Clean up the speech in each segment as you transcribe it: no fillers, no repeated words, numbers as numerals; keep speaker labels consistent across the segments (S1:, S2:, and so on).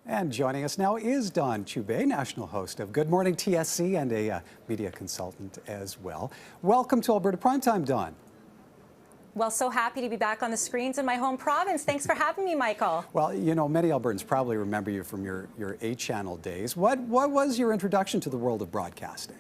S1: And joining us now is Don Chubai, national host of Good Morning TSC and a media consultant as well. Welcome to Alberta Primetime, Don.
S2: Well, so happy to be back on the screens in my home province. Thanks for having me, Michael.
S1: Well, you know, many Albertans probably remember you from your 8-channel days. What was your introduction to the world of broadcasting?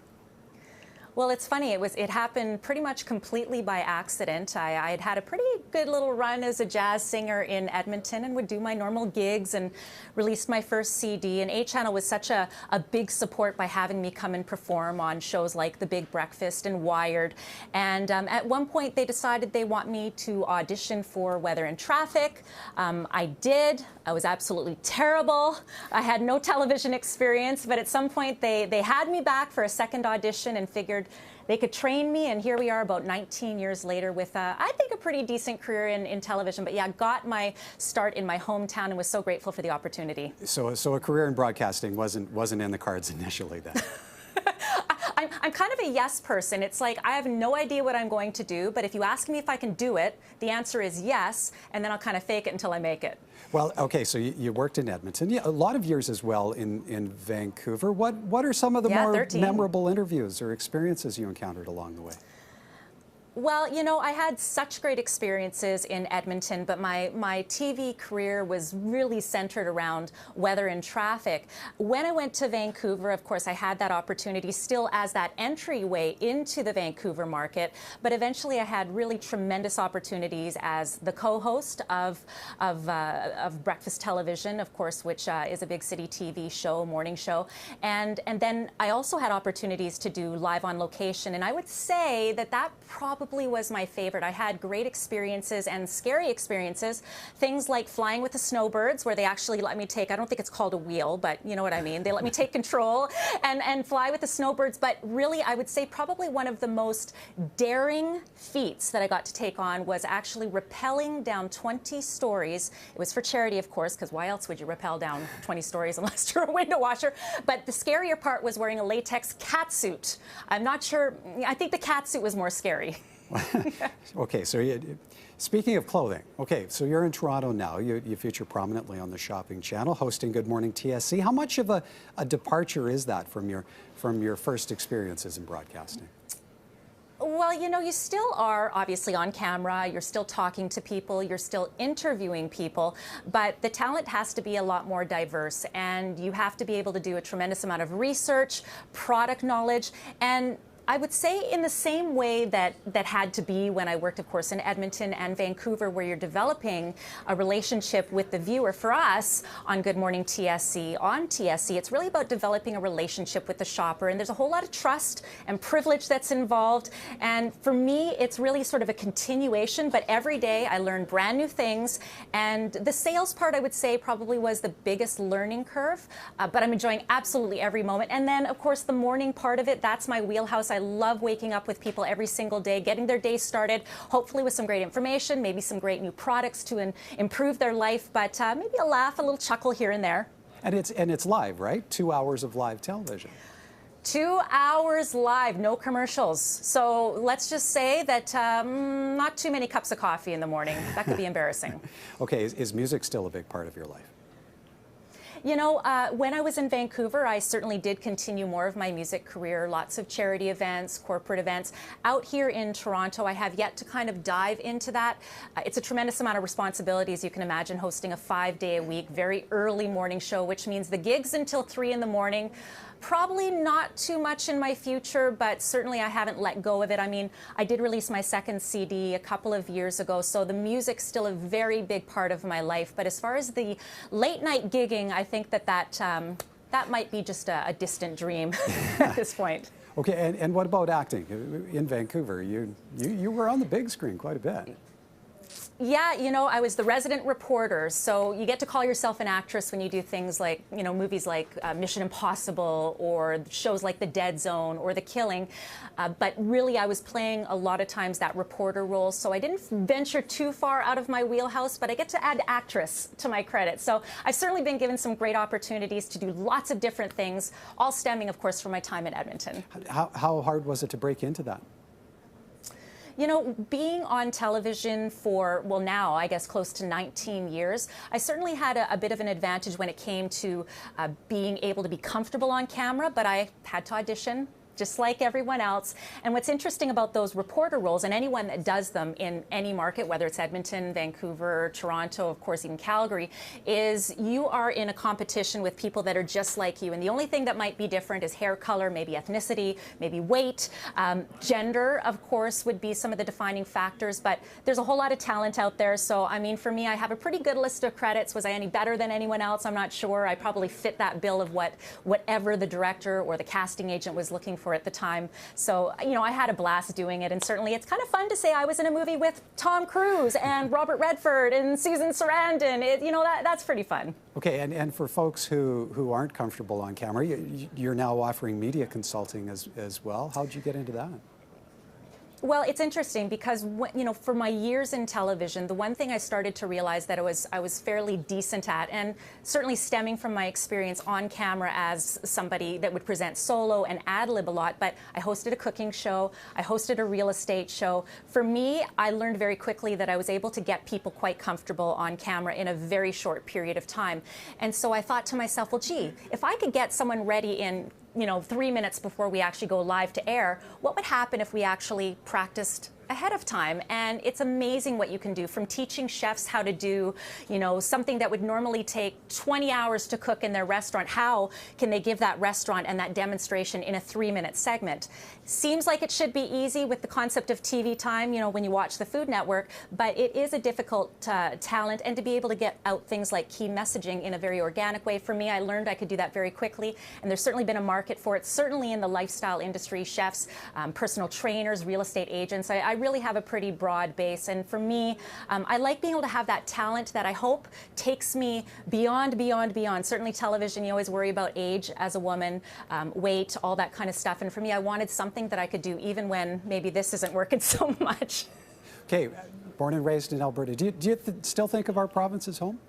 S2: Well, it's funny. It happened pretty much completely by accident. I had a pretty good little run as a jazz singer in Edmonton and would do my normal gigs and released my first CD. And 8-Channel was such a big support by having me come and perform on shows like The Big Breakfast and Wired. And at one point, they decided they want me to audition for Weather and Traffic. I did. I was absolutely terrible. I had no television experience, but at some point, they had me back for a second audition and figured they could train me, and here we are about 19 years later with, I think, a pretty decent career in television. But yeah, got my start in my hometown and was so grateful for the opportunity.
S1: So a career in broadcasting wasn't in the cards initially then?
S2: I'm kind of a yes person. It's like I have no idea what I'm going to do, but if you ask me if I can do it, the answer is yes, and then I'll kind of fake it until I make it.
S1: Well, okay, so you worked in Edmonton, yeah, a lot of years as well in Vancouver. What are some of the more
S2: 13.
S1: memorable interviews or experiences you encountered along the way?
S2: Well, you know, I had such great experiences in Edmonton, but my TV career was really centered around weather and traffic. When I went to Vancouver, of course, I had that opportunity still as that entryway into the Vancouver market, but eventually I had really tremendous opportunities as the co-host of Breakfast Television, of course, which is a big city TV show, morning show. And then I also had opportunities to do live on location, and I would say that probably was my favorite. I had great experiences and scary experiences. Things like flying with the snowbirds, where they actually let me take, I don't think it's called a wheel, but you know what I mean. They let me take control and fly with the snowbirds. But really, I would say probably one of the most daring feats that I got to take on was actually rappelling down 20 stories. It was for charity, of course, because why else would you rappel down 20 stories unless you're a window washer? But the scarier part was wearing a latex catsuit. I'm not sure. I think the catsuit was more scary.
S1: Okay, so speaking of clothing, okay, so you're in Toronto now. You feature prominently on the shopping channel, hosting Good Morning TSC. How much of a departure is that from your first experiences in broadcasting?
S2: Well, you know, you still are obviously on camera, you're still talking to people, you're still interviewing people, but the talent has to be a lot more diverse, and you have to be able to do a tremendous amount of research, product knowledge, and I would say in the same way that had to be when I worked, of course, in Edmonton and Vancouver, where you're developing a relationship with the viewer. For us on Good Morning TSC, it's really about developing a relationship with the shopper. And there's a whole lot of trust and privilege that's involved. And for me, it's really sort of a continuation. But every day I learn brand new things. And the sales part, I would say, probably was the biggest learning curve. But I'm enjoying absolutely every moment. And then, of course, the morning part of it, that's my wheelhouse. I love waking up with people every single day, getting their day started, hopefully with some great information, maybe some great new products to improve their life, but maybe a laugh, a little chuckle here and there.
S1: And it's live, right? 2 hours of live television.
S2: 2 hours live, no commercials. So let's just say that not too many cups of coffee in the morning. That could be embarrassing.
S1: Okay, is music still a big part of your life?
S2: You know, when I was in Vancouver, I certainly did continue more of my music career, lots of charity events, corporate events. Out here in Toronto, I have yet to kind of dive into that. It's a tremendous amount of responsibility, as you can imagine, hosting a 5-day-a-week, very early morning show, which means the gigs until 3 in the morning. Probably not too much in my future, but certainly I haven't let go of it. I mean, I did release my second CD a couple of years ago, so the music's still a very big part of my life. But as far as the late night gigging, I think that might be just a distant dream at this point.
S1: Okay, and what about acting? In Vancouver, you were on the big screen quite a bit.
S2: Yeah, you know, I was the resident reporter, so you get to call yourself an actress when you do things like, you know, movies like Mission Impossible or shows like The Dead Zone or The Killing. But really, I was playing a lot of times that reporter role, so I didn't venture too far out of my wheelhouse, but I get to add actress to my credit. So I've certainly been given some great opportunities to do lots of different things, all stemming, of course, from my time in Edmonton.
S1: How hard was it to break into that?
S2: You know, being on television for, well, now I guess close to 19 years, I certainly had a bit of an advantage when it came to being able to be comfortable on camera, but I had to audition just like everyone else. And what's interesting about those reporter roles, and anyone that does them in any market, whether it's Edmonton, Vancouver, Toronto, of course, even Calgary, is you are in a competition with people that are just like you. And the only thing that might be different is hair color, maybe ethnicity, maybe weight. Gender, of course, would be some of the defining factors, but there's a whole lot of talent out there. So, I mean, for me, I have a pretty good list of credits. Was I any better than anyone else? I'm not sure. I probably fit that bill of whatever the director or the casting agent was looking for at the time. So, you know, I had a blast doing it, and certainly it's kind of fun to say I was in a movie with Tom Cruise and Robert Redford and Susan Sarandon. You know, that's pretty fun.
S1: Okay, and for folks who aren't comfortable on camera, you're now offering media consulting as well. How did you get into that?
S2: Well, it's interesting because, you know, for my years in television, the one thing I started to realize that I was fairly decent at, and certainly stemming from my experience on camera as somebody that would present solo and ad-lib a lot, but I hosted a cooking show, I hosted a real estate show. For me, I learned very quickly that I was able to get people quite comfortable on camera in a very short period of time. And so I thought to myself, well, gee, if I could get someone ready in 3 minutes before we actually go live to air, what would happen if we actually practiced ahead of time? And it's amazing what you can do, from teaching chefs how to do, something that would normally take 20 hours to cook in their restaurant. How can they give that restaurant and that demonstration in a 3-minute segment? Seems like it should be easy with the concept of TV time, when you watch the Food Network, but it is a difficult talent, and to be able to get out things like key messaging in a very organic way. For me, I learned I could do that very quickly, and there's certainly been a market for it, certainly in the lifestyle industry, chefs, personal trainers, real estate agents. I really have a pretty broad base, and for me, I like being able to have that talent that I hope takes me beyond. Certainly television, you always worry about age as a woman, weight, all that kind of stuff, and for me, I wanted something that I could do even when maybe this isn't working so much.
S1: Okay, born and raised in Alberta, do you still think of our province as home?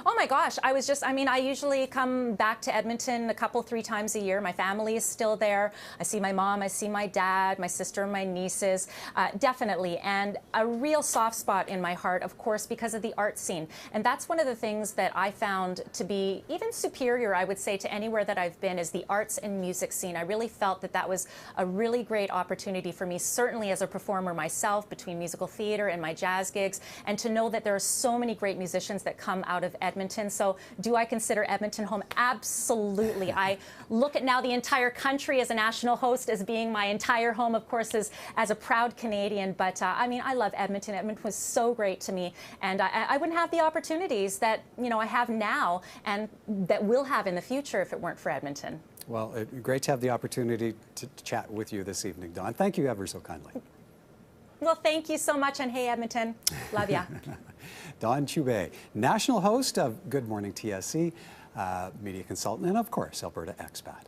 S2: Oh my gosh, I usually come back to Edmonton a couple, 3 times a year. My family is still there. I see my mom, I see my dad, my sister, my nieces, definitely. And a real soft spot in my heart, of course, because of the art scene. And that's one of the things that I found to be even superior, I would say, to anywhere that I've been, is the arts and music scene. I really felt that that was a really great opportunity for me, certainly as a performer myself, between musical theater and my jazz gigs, and to know that there are so many great musicians that come out of Edmonton. So do I consider Edmonton home? Absolutely. I look at now the entire country as a national host as being my entire home, of course, as a proud Canadian. But I love Edmonton. Edmonton was so great to me. And I wouldn't have the opportunities that, I have now and that we'll have in the future if it weren't for Edmonton.
S1: Well, great to have the opportunity to chat with you this evening, Dawn. Thank you ever so kindly.
S2: Well, thank you so much, and hey, Edmonton, love ya.
S1: Dawn Chubai, national host of Good Morning TSC, media consultant, and of course, Alberta expat.